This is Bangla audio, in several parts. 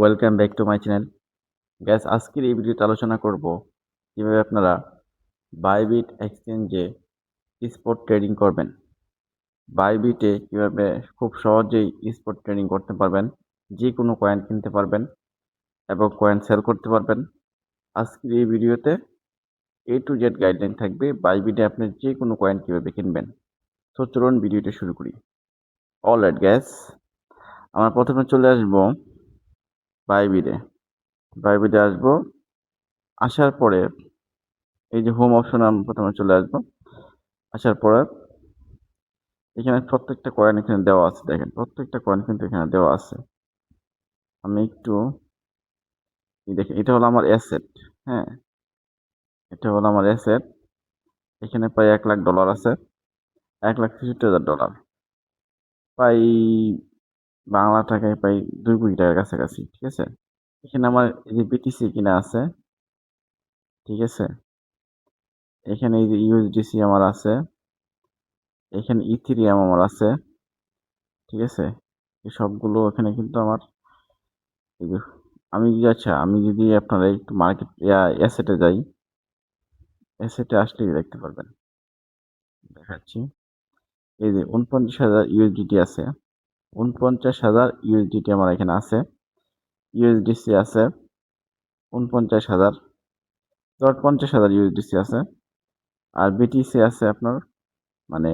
Welcome back to my channel. Gas আজকের এই ভিডিওতে আলোচনা করব কিভাবে আপনারা বাইবিট এক্সচেঞ্জে স্পট ট্রেডিং করবেন। বাইবিটে কিভাবে খুব সহজেই স্পট ট্রেডিং করতে পারবেন, যে কোনো কয়েন কিনতে পারবেন এবং কয়েন সেল করতে পারবেন। আজকের এই ভিডিওতে A to Z গাইডলাইন থাকবে বাইবিটে আপনি যে কোনো কয়েন কিভাবে কিনবেন। তো চলুন ভিডিওটা শুরু করি। অলরাইট গ্যাস, আমরা প্রথমে চলে আসবো বাইবিটে। বাইবিটে আসবো, আসার পরে এই যে হোম অপশনে আমরা প্রথমে চলে আসবো। আসার পরে এখানে প্রত্যেকটা কয়েন এখানে দেওয়া আছে, দেখেন প্রত্যেকটা কয়েন কিন্তু এখানে দেওয়া আছে। আমি একটু দেখেন, এটা হলো আমার অ্যাসেট। হ্যাঁ, এটা হলো আমার অ্যাসেট। এখানে প্রায় $1,00,000 আছে, $1,63,000, প্রায় বাংলা টাকায় প্রায় 2 কোটি টাকার কাছাকাছি। ঠিক আছে, এখানে আমার এই যে বিটিসি কিনা আছে, ঠিক আছে, এখানে এই যে ইউএসডিসি আমার আছে, এখানে ইথিরিয়াম আমার আছে, ঠিক আছে। এই সবগুলো এখানে কিন্তু আমার এই যে আমি যদি আপনারা একটু মার্কেট অ্যাসেটে যাই, অ্যাসেটে আসলেই দেখতে পারবেন। দেখাচ্ছি, এই যে 49,000 ইউএসডিটি আছে, 49,000 ইউএসডিটি আমার এখানে আছে। ইউএসডিসি আছে 49,000, 50,000 ইউএসডিসি আছে। আর বিটিসি আছে আপনার, মানে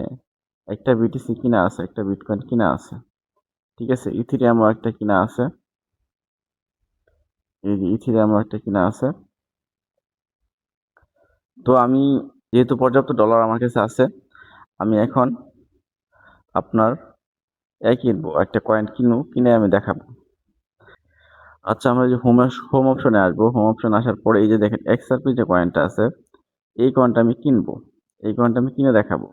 একটা বিটিসি কিনা আছে, একটা বিটকয়েন কিনা আছে, ঠিক আছে। ইথিরিয়ামও একটা কিনা আছে, এই যে ইথিরিয়ামও একটা কিনা আছে। তো আমি যেহেতু পর্যাপ্ত ডলার আমার কাছে আছে, আমি এখন আপনার কিনবো, একটা কয়েন কিনে আমি দেখাবো। আচ্ছা, আমরা যে হোম অপশনে আসবো। হোম অপশনে আসার পরে এই যে দেখেন এক্সআরপি যে কয়েনটা আছে, এই কয়েনটা আমি কিনবো, এই কয়েনটা আমি কিনে দেখাবো।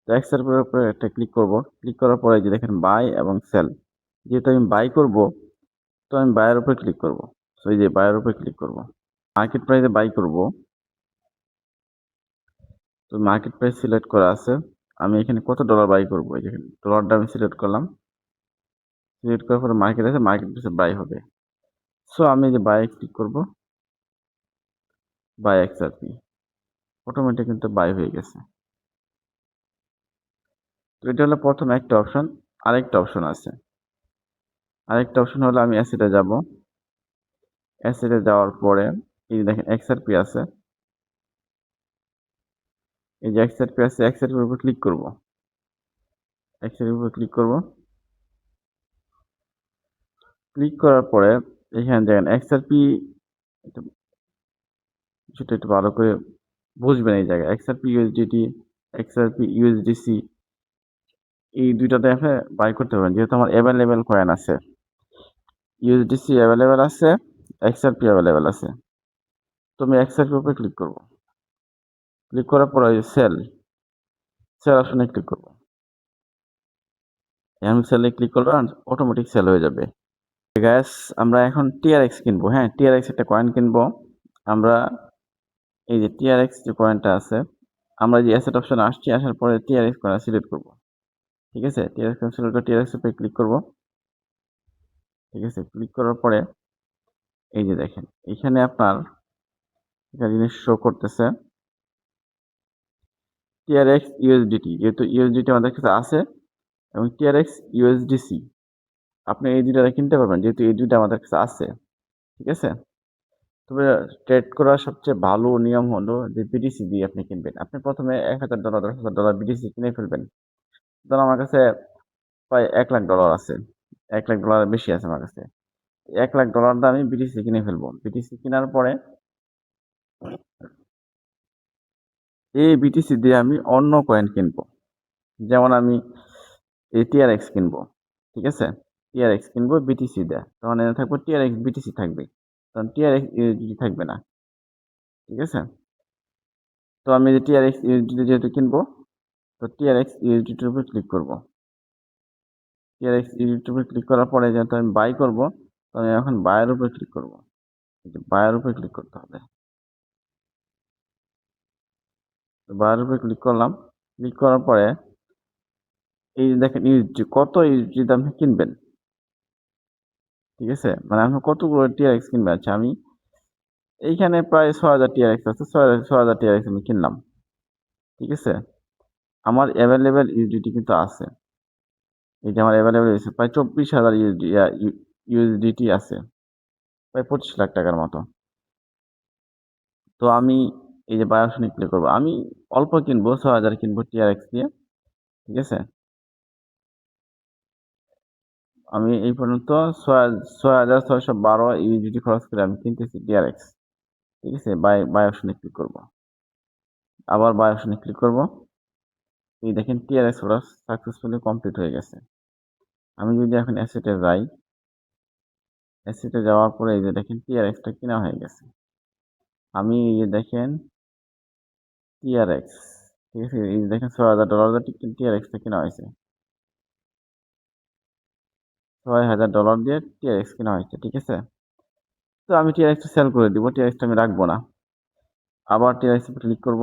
তো এক্সআরপির উপরে একটা ক্লিক করব। ক্লিক করার পরে এই যে দেখেন বাই এবং সেল, যেহেতু আমি বাই করব, তো আমি বাইয়ের উপরে ক্লিক করব। তো এই যে বাইয়ের উপরে ক্লিক করব, মার্কেট প্রাইসে বাই করব। তো মার্কেট প্রাইস সিলেক্ট করা আছে, আমি এখানে কত ডলার বাই করবো, এই দেখেন ডলারটা আমি সিলেক্ট করলাম। সিলেক্ট করার পরে মার্কেট আছে, মার্কেট প্রাইসে বাই হবে। সো আমি যে বাই ক্লিক করব, বাই এক্সআরপি, অটোমেটিক কিন্তু বাই হয়ে গেছে। তো এটা হলো প্রথম একটা অপশন। আরেকটা অপশন আছে, আরেকটা অপশন হলো আমি অ্যাসেটে যাব। অ্যাসেটে যাওয়ার পরে এই যে দেখেন এক্সআরপি আছে, এই যে এক্সআরপি আছে, এক্সআরপির উপর ক্লিক করব। এক্সআরপির উপর ক্লিক করব। ক্লিক করার পরে এখানে দেখেন এক্সআরপি, সেটা একটু ভালো করে বুঝবেন। এই জায়গায় এক্সআরপি ইউএসডিটি, এক্সআরপি ইউএসডিসি, এই দুইটাতে আপনি বাই করতে পারবেন, যেহেতু আমার অ্যাভেলেবেল কয়েন আছে। ইউএসডিসি অ্যাভেলেবেল আছে, এক্সআরপি অ্যাভেলেবেল আছে। তো আমি এক্সআরপির উপরে ক্লিক করব। ক্লিক করার পরে সেল, সেল অপশনে ক্লিক করব। আমি সেলে ক্লিক করলে অটোমেটিক সেল হয়ে যাবে। গ্যাস, আমরা এখন টিআরএক্স কিনবো। হ্যাঁ, টিআরএক্স একটা কয়েন কিনবো আমরা। এই যে টিআরএক্স যে কয়েনটা আছে, আমরা যে অ্যাসেট অপশনে আসছি, আসার পরে টিআরএক্স কয়েন সিলেক্ট করব। ঠিক আছে, টিআরএক্স কয়েন সিলেক্ট করে টিআরএক্স উপরে ক্লিক করব। ঠিক আছে, ক্লিক করার পরে এই যে দেখেন এখানে আপনার একটা জিনিস শো করতেছে, টিআরএক্স ইউএসডিটি, যেহেতু ইউএসডিটি আমাদের কাছে আছে, এবং টিআরএক্স ইউএসডিসি, আপনি এই দুইটা কিনতে পারবেন যেহেতু এই দুইটা আমাদের কাছে আছে। ঠিক আছে, তবে ট্রেড করার সবচেয়ে ভালো নিয়ম হলো যে বিটিসি দিয়ে আপনি কিনবেন। আপনি প্রথমে $1,000 $10,000 বিটিসি কিনে ফেলবেন। ধরুন আমার কাছে প্রায় $1,00,000 আছে, $1,00,000 বেশি আছে আমার কাছে। $1,00,000 দিয়ে আমি বিটিসি কিনে ফেলবো। বিটিসি কেনার পরে এই বিটিসি দিয়ে আমি অন্য কয়েন কিনবো, যেমন আমি এই টিআরএক্স কিনবো। ঠিক আছে, টিআরএক্স কিনবো বিটিসি দেয়, তখন এখানে থাকবো টিআরএক্স বিটিসি থাকবে, তখন টিআরএক্স ইউএসডিটি থাকবে না। ঠিক আছে, তো আমি যে টিআরএক্স ইউএসডিটি যেহেতু কিনবো, তো টিআরএক্স ইউএসডিটির উপর ক্লিক করবো। টিআরএক্স ইউএসডিটির উপর ক্লিক করার পরে যেহেতু আমি বাই করবো, তো আমি এখন বায়ের উপর ক্লিক করবো। বায়ের উপর ক্লিক করতে হবে। তো বায়ের উপর ক্লিক করলাম। ক্লিক করার পরে এই যে দেখেন ইউএসডি, কত ইউএসডি আপনি কিনবেন। ঠিক আছে, মানে আমি কতগুলো টিআরএক্স কিনবে, আচ্ছা আমি এইখানে প্রায় 6,000 টিআরএক্স আছে, 6,000 টিআরএক্স আমি কিনলাম। ঠিক আছে, আমার অ্যাভেলেবেল ইউডিটি কিন্তু আছে, এই যে আমার অ্যাভেলেবেল আছে প্রায় 24,000 ইউএসডিটি আছে, প্রায় 25 লাখ টাকার মতো। তো আমি এই যে বাই অপশনে ক্লিক করবো, আমি অল্প কিনবো, 6,000 কিনবো টিআরএক্স দিয়ে। ঠিক আছে, আমি এই পর্যন্ত 6,612 ইউএসডিটি খরচ করে আমি কিনতেছি টিআরএক্স। ঠিক আছে, বাই অপশনে ক্লিক করবো, আবার বাই অপশনে ক্লিক করবো। এই দেখেন টিআরএক্স খরচ সাকসেসফুলি কমপ্লিট হয়ে গেছে। আমি যদি এখন অ্যাসেটে যাই, অ্যাসেটে যাওয়ার পরে এই যে দেখেন টিআরএক্সটা কেনা হয়ে গেছে। আমি এই যে দেখেন টিআরএক্স, ঠিক আছে, এই যে দেখেন $6,000 টিআরএক্সটা কেনা হয়েছে, $6,000 দিয়ে টিআরএক্স কেনা হয়েছে। ঠিক আছে, তো আমি টিআরএক্সটা সেল করে দিব, টিআরএক্সটা আমি রাখবো না। আবার টিআরএক্স ক্লিক করব,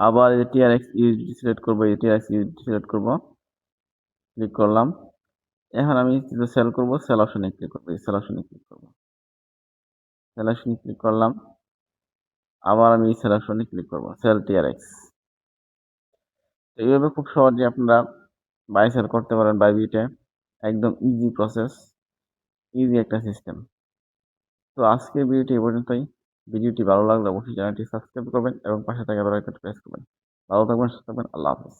আবার এই টিআরএক্স ইউএসডি সিলেক্ট করবো, এই টিআরএক্স ইউএসডি সিলেক্ট করব, ক্লিক করলাম। এখন আমি সেল করব, সেল অপশনে ক্লিক করবো, সেল অপশনে ক্লিক করবো, সেল অপশনে ক্লিক করলাম। আবার আমি সেল অপশনে ক্লিক করব, সেল টিআরএক্স। এইভাবে খুব সহজে আপনারা বাই সেল করতে পারেন বাইবিটে, একদম ইজি প্রসেস, ইজি একটা সিস্টেম। তো আজকের ভিডিওটি এই পর্যন্তই। ভিডিওটি ভালো লাগলে অবশ্যই চ্যানেলটি সাবস্ক্রাইব করবেন এবং পাশে থাকা বেল আইকনটি প্রেস করবেন। ভালো থাকবেন, সুস্থ থাকবেন, আল্লাহ হাফেজ।